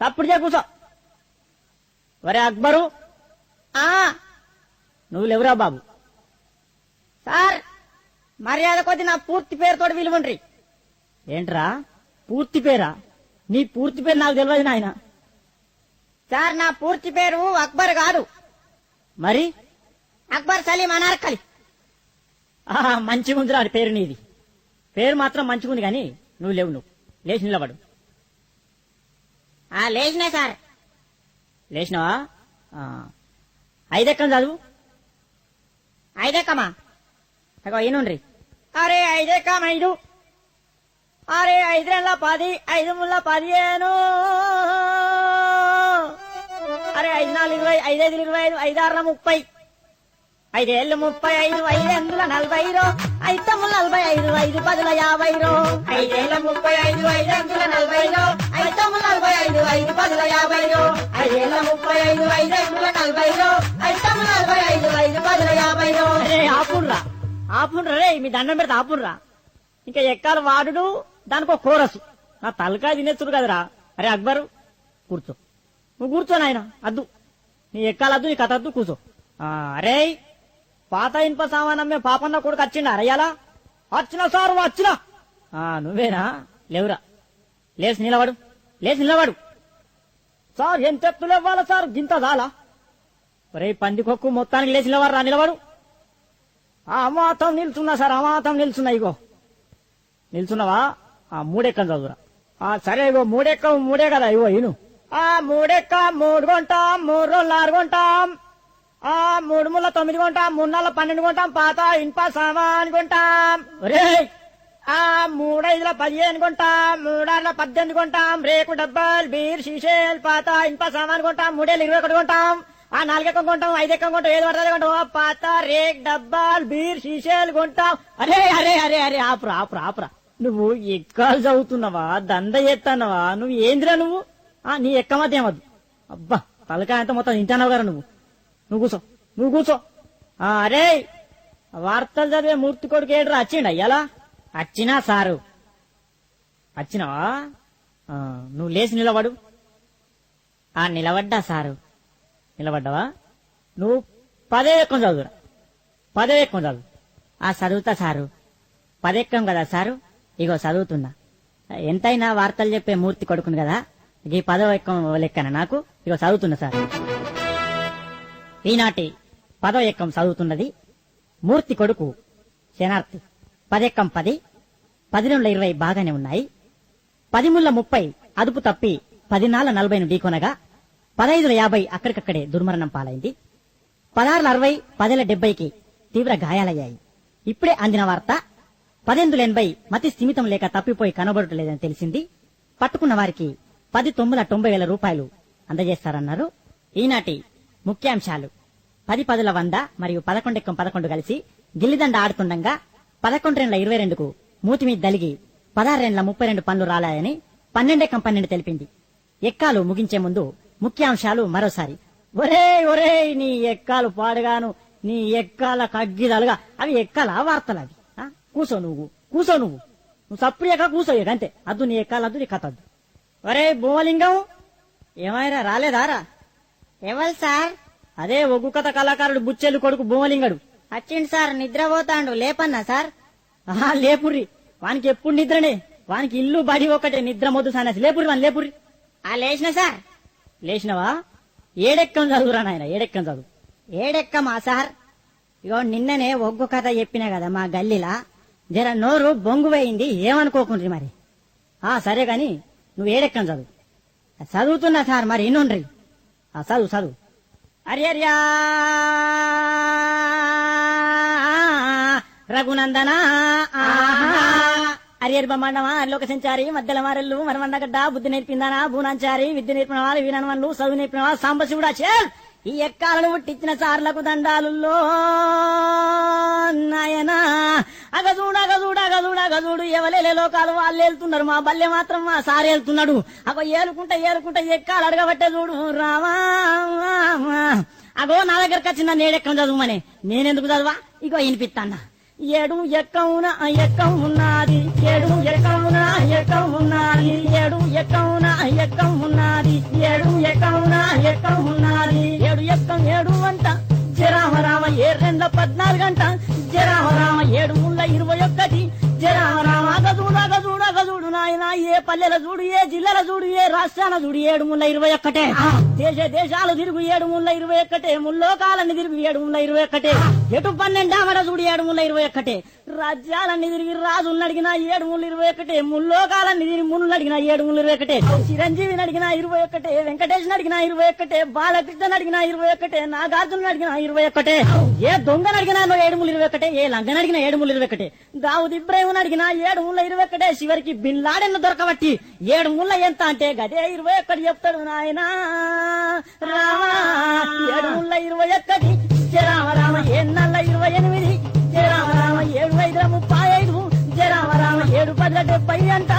తప్పుడు చే కూర్చో. వరే అక్బరు, నువ్వు లేవురా బాబు. సార్ మర్యాద కొద్ది నా పూర్తి పేరుతోటి విలువండ్రి. ఏంట్రా పూర్తి పేరా? నీ పూర్తి పేరు నాకు తెలియదు నాయన. సార్ నా పూర్తి పేరు అక్బర్ కాదు, మరి అక్బర్ సలీం అనార్కలి. మంచిగుందిరా పేరు నీది. పేరు మాత్రం మంచిగుంది గాని నువ్వు లేవు. నువ్వు లేచి నిలబడు. లేచినా సార్. లేచినావా? 5 ఎక్కం చదువు. 5 ఎక్కమా? ఈనుండ్రి. అరే 5 ఎక్కం 5. అరే 5 2 10, 5 3 15. అరే 5 4 20, 5 5 25, 5 6 30. 5 ఏళ్ళు 35, 5 8 40. 5 9 45, 5 10 50. 5 ఏళ్ళ 35, 5 8 40. 5 9 45, 5 10 50. 5 ఏళ్ళ 35, 5 8 40. 5 9 45, 5 10 50. అరే ఆపుండ్రా రే, మీ దండం పెడితే ఆపుండ్రా. ఇంకా ఎక్కాల వాడు దానికో కోరసు. నా తలకాయ తినేస్తుడు కదరా. అరే అక్బరు కూర్చో. నువ్వు కూర్చో నాయన. అద్దు నీ ఎక్కాలద్దు, నీ కథ అద్దు, కూర్చో. అరే పాత ఇనుప సామానమ్మే పాపన్న కొడుకు వచ్చిండా అరయ్యాలా? వచ్చినా సారు వచ్చినా. నువ్వేనా? లేవురా. లేచి నిలబడు. సార్ ఎంత ఎత్తులు ఇవ్వాలా సార్? గింత దాలా? ఒరే పందికొక్కు మొత్తానికి లేచి నిలబడు. అమాతం నిల్చున్నా సార్, అమాతం నిల్చున్నా. ఇగో నిల్చున్నావా? 3 ఎక్కం చదువురా. సరే ఇగో 3 ఎక్కం 3 కదా. ఇగో ఇను. 3 ఎక్క 3 కొంటాం, 3 రోజులు 6 కొంటాం, 3 ముళ్ళ 9 కొంటాం, 3 నెలల 12 కొంటాం, పాత ఇనుప సామాన్ కొంటాం. ఒరే 3 5 15 కొంటాం, 3 6 18 కొంటాం, రేకు డబ్బాలు బీర్ షీషేల్ పాత ఇనుప సామాన్ కొంటాం, 3 ఏళ్ళు 21 కొంటాం, 4 ఎక్కం కొంటాం, 5 ఎక్కం కొంటాం, 7 పడుతుంది కొంటాం, పాత రేక్ డబ్బాలు బీర్ షీషేలు కొంటాం. అరే అరే అరే అరే ఆపురా. నువ్వు ఎక్కాలు చదువుతున్నావా? దంద చేస్తానవా? నువ్వు ఏందిరా నువ్వు? నీ ఎక్క మధ్య ఏమద్దు. అబ్బా తలకాయ అంతా మొత్తం తింటానవు కదా నువ్వు కూర్చో. అరే వార్తలు చదివే మూర్తి కొడుకు ఏడ్రా వచ్చిండ అయ్యాలా? వచ్చినా సారు. వచ్చినావా? నువ్వు లేచి నిలబడు. నిలబడ్డా సారు. నిలబడ్డావా? నువ్వు 10 ఎక్కం చదువురా. 10 ఎక్కం చదువు. చదువుతా సారు. 10 ఎక్కం కదా సారు. ఇగో చదువుతున్నా. ఎంతైనా వార్తలు చెప్పే మూర్తి కొడుకును కదా, ఈ 10వ ఎక్కం లెక్కన నాకు. ఇగో చదువుతున్నా సార్. ఈనాటి 10వ ఎక్కం చదువుతున్నది మూర్తి కొడుకు శనార్థి. 10 ఎక్కం 10, 10 నుండి 20 బాగానే ఉన్నాయి. 10 ముళ్ళ 30 అదుపు తప్పి 10 నాళ్ళ 40ను ఢీకొనగా 15 50 అక్కడికక్కడే దుర్మరణం పాలైంది. 16 60, 10 70కి తీవ్ర గాయాలయ్యాయి. ఇప్పుడే అందిన వార్త 18 80 మతి స్థిమితం లేక తప్పిపోయి కనబడటలేదని తెలిసింది. పట్టుకున్న వారికి 10 9 90,000 రూపాయలు అందజేస్తారన్నారు. ఈనాటి ముఖ్యాంశాలు: 10 10 100 మరియు 11 ఎక్కం 11 కలిసి గిల్లిదండ ఆడుతుండగా 11 22కు మూతి మీద దలిగి 16 32 పనులు రాలాయని 12 ఎక్కం 12 తెలిపింది. ఎక్కాలు ముగించే ముందు ముఖ్యాంశాలు మరోసారి. ఒరే నీ ఎక్కాలు పాడుగాను, నీ ఎక్కాల కగ్గిదలుగా. అవి ఎక్కాల వార్తలు అవి. కూసో నువ్వు సప్రియక కూసో. అంతే. అద్దు నీ ఎక్కాలద్దు, నీ కథ అద్దు. ఒరే భూమలింగం ఏమైనా రాలేదారా? ఎవరు సార్? అదే ఒగ్గు కథ కళాకారుడు బుచ్చెల్లి కొడుకు భూమలింగడు. వచ్చిండు సార్. నిద్రపోతాండు. లేపన్నా సార్? లేపుర్రి. వానికి ఎప్పుడు నిద్రనే. వానికి ఇల్లు బడి ఒకటే. నిద్ర మొద్దు సానేసి లేపుర్రి. లేచిన సార్. లేచినవా? 7 ఎక్కం చదువురా నాయన. 7 ఎక్కం చదువు. 7 ఎక్కమా సార్? ఇగో నిన్ననే ఒగ్గు కథ చెప్పినా కదా మా గల్లీలా. జర నోరు బొంగుపోయింది, ఏమనుకోకుండ్రి మరి. సరే గాని నువ్వు 7 ఎక్కం చదువు. చదువుతున్నా సార్. మరి ఇనుండ్రి. చదువు. అర్యర్యా రఘునందన అరియర్ బొమ్మండమా లోక సంచారి మధ్యల మారెల్లు మరమండగడ్డ బుద్ధి నేర్పిందానా భూనాంచారి విద్య నేర్పిన వాళ్ళు వీరనవన్లు చదువు నేర్పిన వాళ్ళు సాంబశివుడా చేల్. ఈ ఎక్కాలను పుట్టించిన సార్లకు దండాలుల్లో నాయనా. అగజూడు ఎవలేలే లోకాలు వాళ్ళు వెళ్తున్నారు. మా బల్లె మాత్రం మా సార్ వెళ్తున్నాడు. ఏలుకుంటా ఎక్కాలు అడగబట్టే చూడు రామా. నా దగ్గరకు వచ్చిన 7 ఎక్కం చదువుమని. నేనెందుకు చదువా? ఇగో వినిపిస్తాన్నా. 7 ఎక్కం ఉన్నది, 7 ఎక్కం ఎక్కం ఉన్నది ఏడు ఎక్కవున ఎక్కం ఉన్నది ఏడు ఎక్కవున ఎక్కం ఉన్నది ఏడు ఎక్కం ఏడు అంట జరామ రామ 14 గంట జరామ రామ 721 జరామ రామ అగజూడు నాయన ఏ పల్లెల చూడు ఏ జిల్లాల చూడు ఏ రాష్ట్రాల చూడు 721 దేశాలు తిరుగు 721 ముల్లోకాలన్నీ తిరుగు 721 ఎటు 12 ఆమడ చూడు 721 రాజ్యాలన్నీ తిరిగి రాజులను అడిగిన 721 ముల్లోకాలన్నీ తిరిగి ముళ్ళు అడిగిన 721 చిరంజీవిని అడిగిన 21 వెంకటేశ్వర అడిగిన 21 బాలకృష్ణ అడిగిన 21 నాగార్జున అడిగిన 21 ఏ దొంగను అడిగినా 721 ఏ లంగను అడిగిన 721 దావుద్ ఇబ్రాహిం అడిగిన 721 చివరికి బిన్ లాడెన్ దొరకబట్టి 7 ఎంత అంటే గదే 21 చెప్తాడు నాయనా రామ 721 జరామ రామ 28 జరామ రామ 7 5 35 జరామ రామ 7 10 70 అంట